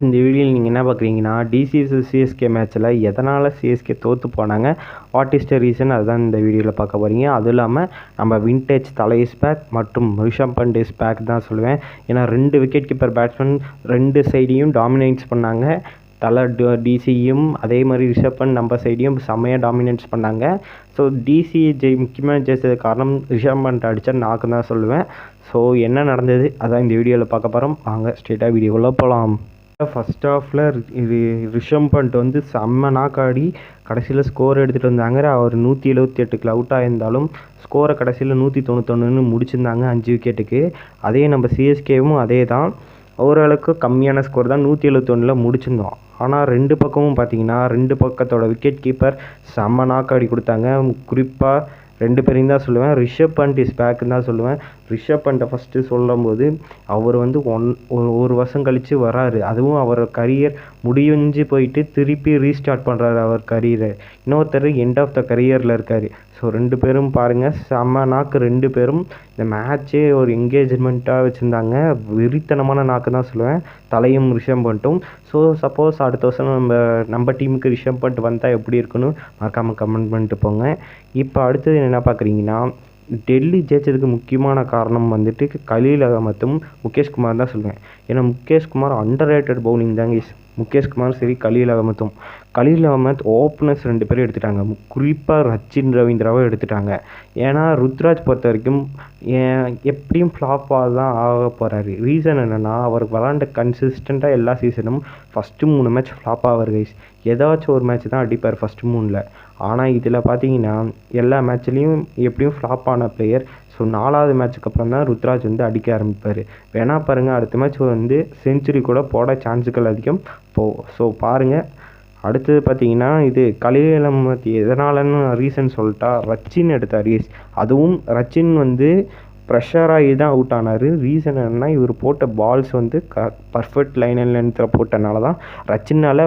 இந்த வீடியோவில் நீங்கள் என்ன பார்க்குறீங்கன்னா, டிசி vs சிஎஸ்கே மேட்ச்சில் எதனால் சிஎஸ்கே தோற்று போனாங்க, வாட் இஸ் த ரீசன், அதுதான் இந்த வீடியோவில் பார்க்க போகிறீங்க. அதுவும் இல்லாமல் நம்ம விண்டேஜ் தலை இஸ் பேக் மற்றும் ரிஷப் பண்ட் இஸ் பேக் தான் சொல்லுவேன். ஏன்னா 2 விக்கெட் கீப்பர் பேட்ஸ்மேன் 2 சைடையும் டாமினேட்ஸ் பண்ணாங்க. தலை டிசியும் அதே மாதிரி ரிஷப் பண்ட் நம்ம சைடையும் செம்மையாக டாமினேட்ஸ் பண்ணாங்க. ஸோ டிசி முக்கியமாக ஜெயிச்சது காரணம் ரிஷப் பண்ட் அடித்த நாக்கு தான் சொல்லுவேன். ஸோ என்ன நடந்தது அதான் இந்த வீடியோவில் பார்க்க போகிறோம். வாங்க ஸ்ட்ரெயிட்டாக வீடியோக்குள்ளே போகலாம். ஃபஸ்ட் ஹாஃபில் ரிஷப் பண்ட் வந்து செம்ம நாக்காடி கடைசியில் ஸ்கோர் எடுத்துகிட்டு வந்தாங்க. அவர் 178க்கு அவுட் ஆகியிருந்தாலும் ஸ்கோரை கடைசியில் 191 முடிச்சிருந்தாங்க 5 விக்கெட்டுக்கு. அதே நம்ம சிஎஸ்கேவும் அதே தான், ஓரளவுக்கு கம்மியான ஸ்கோர் தான், 171 முடிச்சிருந்தோம். ஆனால் 2 பக்கமும் பார்த்தீங்கன்னா 2 பக்கத்தோட விக்கெட் கீப்பர் செம்ம நாக்காடி கொடுத்தாங்க. குறிப்பாக 2 பேரையும் தான் சொல்லுவேன். ரிஷப் பண்ட் இஸ் பேக்குன்னு தான் சொல்லுவேன். ரிஷப் பண்ட்டை ஃபஸ்ட்டு சொல்லும்போது அவர் வந்து ஒரு வருஷம் கழித்து வராரு. அதுவும் அவர் கரியர் முடிஞ்சு போயிட்டு திருப்பி ரீஸ்டார்ட் பண்ணுறாரு அவர் கரியரை. இன்னொருத்தர் எண்ட் ஆஃப் த கரியரில் இருக்கார். ஸோ 2 பேரும் பாருங்கள் செம்ம நாக்கு. 2 பேரும் இந்த மேட்ச்சே ஒரு என்கேஜ்மெண்ட்டாக வச்சுருந்தாங்க. வெறித்தனமான நாக்கு தான் சொல்லுவேன், தலையும் ரிஷப் பண்ட்டும். ஸோ சப்போஸ் அடுத்த வருஷம் நம்ம டீமுக்கு ரிஷப் பண்ட் வந்தால் எப்படி இருக்குன்னு மறக்காமல் கமெண்ட் பண்ணிட்டு போங்க. இப்போ அடுத்தது என்ன பார்க்குறீங்கன்னா, டெல்லி ஜெயிச்சதுக்கு முக்கியமான காரணம் வந்துட்டு கலீல் அகமதும் முகேஷ் குமார் தான் சொல்லுவேன். ஏன்னா Mukesh Kumar under rated bowling தாங்க. முகேஷ் குமார் சரி கலீல் அகமதும். கலீல் அகமத் ஓப்பனர்ஸ் 2 பேரும் எடுத்துட்டாங்க. குறிப்பாக ரச்சின் ரவீந்திராவை எடுத்துட்டாங்க. ஏன்னா ருத்ராஜ் பொறுத்த வரைக்கும் எப்படியும் ஃப்ளாப்பாக தான் ஆக போகிறாரு. ரீசன் என்னென்னா, அவர் விளாண்ட கன்சிஸ்டண்ட்டாக எல்லா சீசனும் ஃபஸ்ட்டு 3 மேட்ச் ஃப்ளாப் ஆவார் கைஸ். ஏதாச்சும் ஒரு மேட்ச் தான் அடிப்பார் ஃபஸ்ட்டு 3ல். ஆனால் இதில் பார்த்தீங்கன்னா எல்லா மேட்ச்லேயும் எப்படியும் ஃப்ளாப் ஆன பிளேயர். ஸோ 4வது மேட்ச்சுக்கு அப்புறம் தான் ருத்ராஜ் வந்து அடிக்க ஆரம்பிப்பார். வேணா பாருங்கள், அடுத்த மேட்ச் வந்து செஞ்சுரி கூட போட சான்ஸுகள் அதிகம். ஸோ பாருங்கள். அடுத்தது பார்த்தீங்கன்னா இது கலீல் அகமத் எதனாலன்னு ரீசன் சொல்லிட்டா, ரச்சின் எடுத்தார். அதுவும் ரச்சின் வந்து ப்ரெஷர் ஆகி தான் அவுட் ஆனார். ரீசன் என்னென்னா, இவர் போட்ட பால்ஸ் வந்து பர்ஃபெக்ட் லைன் அண்ட் லென்த்தில் போட்டனால தான் ரச்சினால்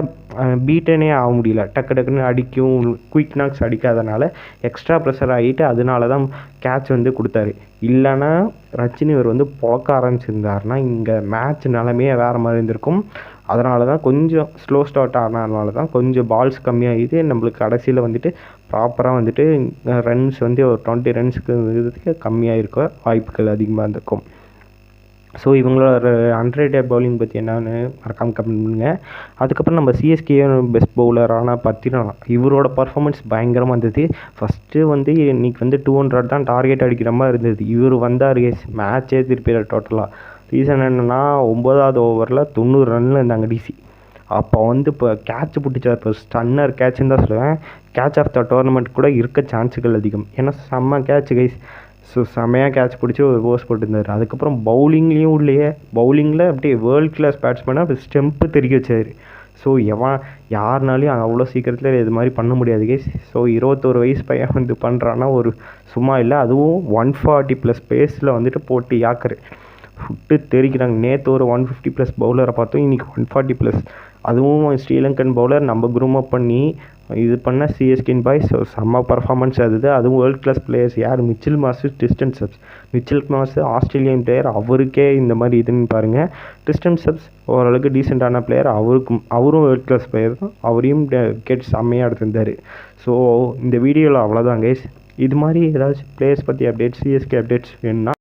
பீட்டனே ஆக முடியல. டக்குன்னு அடிக்கும், குயிக் நாக்ஸ் அடிக்காதனால எக்ஸ்ட்ரா ப்ரெஷர் ஆகிட்டு அதனால தான் கேட்ச் வந்து கொடுத்தாரு. இல்லைன்னா ரச்சின் இவர் வந்து பொழக்க ஆரம்பிச்சிருந்தாருன்னா இங்கே மேட்ச் நிலமையே வேறு மாதிரி இருந்திருக்கும். அதனால தான் கொஞ்சம் ஸ்லோ ஸ்டார்ட் ஆனதுனால தான் கொஞ்சம் பால்ஸ் கம்மியாகிது. நம்மளுக்கு கடைசியில் வந்துட்டு ப்ராப்பராக வந்துட்டு ரன்ஸ் வந்து ஒரு 20 ரன்ஸுக்கு இதுக்கு கம்மியாக இருக்க வாய்ப்புகள் அதிகமாக இருந்திருக்கும். ஸோ இவங்களோட அண்டர்ரேட்டட் பவுலிங் பற்றி என்னன்னு மறக்காமல் கமெண்ட் பண்ணுங்கள். அதுக்கப்புறம் நம்ம சிஎஸ்கே பெஸ்ட் பவுலரான பத்தினா, இவரோட பர்ஃபார்மன்ஸ் பயங்கரமாக இருந்தது. ஃபஸ்ட்டு வந்து இன்றைக்கி வந்து 200 தான் டார்கெட் அடிக்கிற மாதிரி இருந்தது. இவர் வந்தார், மேட்சே திருப்பி டோட்டலாக. ரீசன் என்னென்னா, 9வது ஓவரில் 90 ரனில் இருந்தாங்க டிசி. அப்போ வந்து இப்போ கேட்ச் பிடிச்சார். இப்போ ஸ்டன்னர் கேட்சுன்னு தான் சொல்லுவேன். கேட்ச் ஆஃப் த டோர்னமெண்ட் கூட இருக்க சான்ஸுகள் அதிகம். ஏன்னா செம்ம கேட்ச் கைஸ். ஸோ செம்மையாக கேட்ச் பிடிச்சி ஒரு ஓவர்ஸ் போட்டுருந்தார். அதுக்கப்புறம் பவுலிங்லேயும் இல்லையே, பவுலிங்கில் அப்படியே வேர்ல்ட் கிளாஸ் பேட்ஸ்மேனாக ஸ்டெம்ப்பு தெரிய வச்சார். ஸோ யாருனாலையும் அவ்வளோ சீக்கிரத்தில் இது மாதிரி பண்ண முடியாது கைஸ். ஸோ 21 வயசு பையன் வந்து பண்ணுறான்னா ஒரு சும்மா இல்லை. அதுவும் 140+ பேஸில் வந்துட்டு போட்டு யாக்குரு ஃபுட்டு தெரிக்கிறாங்க. நேற்று ஒரு 150+ பவுலரை பார்த்தோம், இன்றைக்கி 140+. அதுவும் ஸ்ரீலங்கன் பவுலர் நம்ம க்ரூம் அப் பண்ணி இது பண்ண சிஎஸ்கேன் பாய்ஸ். ஸோ செம்ம பர்ஃபார்மன்ஸ் அதுவும் வேர்ல்ட் கிளாஸ் பிளேயர்ஸ். யார் Mitchell Marsh, Tristan Stubbs. Mitchell Marsh Australian player, அவருக்கே இந்த மாதிரி இதுன்னு பாருங்கள். டிஸ்டன் சப்ஸ் ஓரளவுக்கு டீசெண்டான பிளேயர், அவரும் வேர்ல்ட் கிளாஸ் பிளேயர் தான். அவரையும் விக்கெட் செம்மையாக எடுத்திருந்தார். ஸோ இந்த வீடியோவில் அவ்வளோதான் கைஸ். இது மாதிரி ஏதாச்சும் பிளேயர்ஸ் பற்றி அப்டேட்ஸ், சிஎஸ்கே அப்டேட்ஸ் வேணும்னா